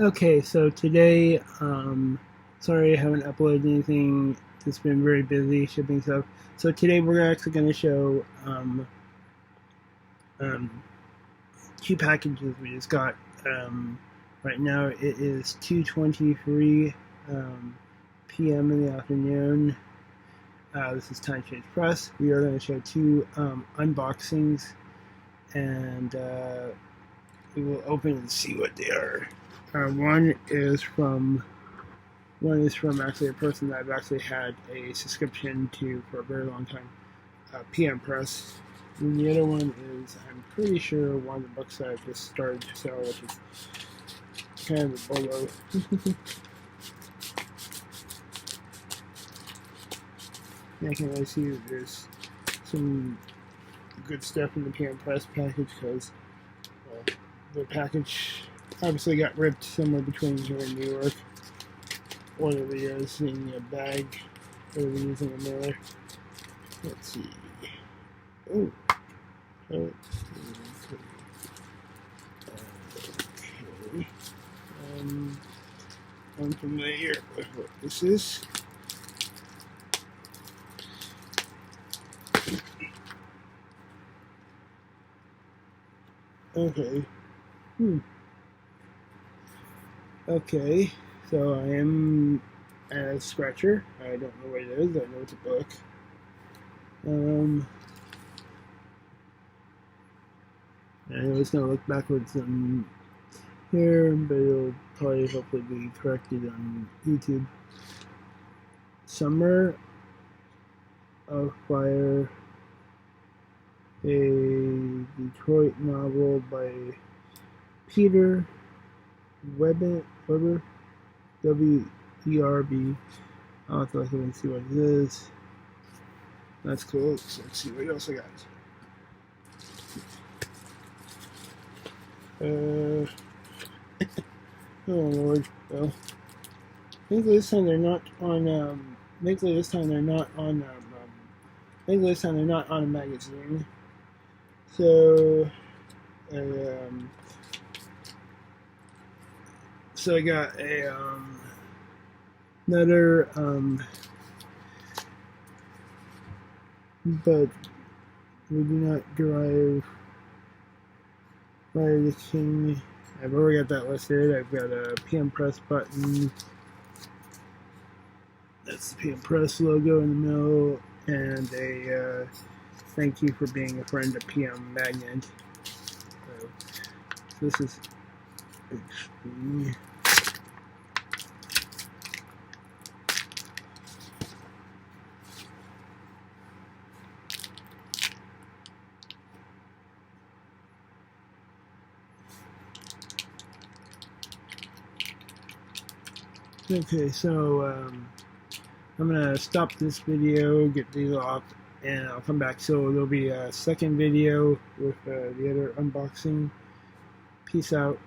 Okay, so today, sorry I haven't uploaded anything. It's been very busy shipping stuff. So today we're actually going to show um, two packages we just got. Right now it is 2:23 p.m. in the afternoon. This is Time Change Press. We are going to show two unboxings, and we will open and see what they are. One is from actually a person that I've actually had a subscription to for a very long time, PM Press. And the other one is, I'm pretty sure, one of the books that I've just started to sell, which is kind of a bolo. I can really see that there's some good stuff in the PM Press package because the package obviously got ripped somewhere between here and New York. One of the is in a bag that we're using a mailer. Let's see. Oh, okay. I'm familiar with what this is. Okay. Okay. So I am a scratcher. I don't know what it is. I know it's a book. I know it's gonna look backwards on here, but it'll probably hopefully be corrected on YouTube. Summer of Fire, a Detroit novel by Peter Weber, W-E-R-B. I'll have to look and see what it is. That's cool. So let's see what else I got. Oh Lord. Well, thankfully this time they're not on. Thankfully this time they're not on. Thankfully this time they're not on a magazine. So, so I got a another but we do not derive Fire the King. I've already got that listed. I've got a PM Press button. That's the PM Press logo in the middle, and a thank you for being a friend of PM Magnet. So this is extreme. Okay, so I'm gonna stop this video, get these off, and I'll come back. So there'll be a second video with the other unboxing. Peace out.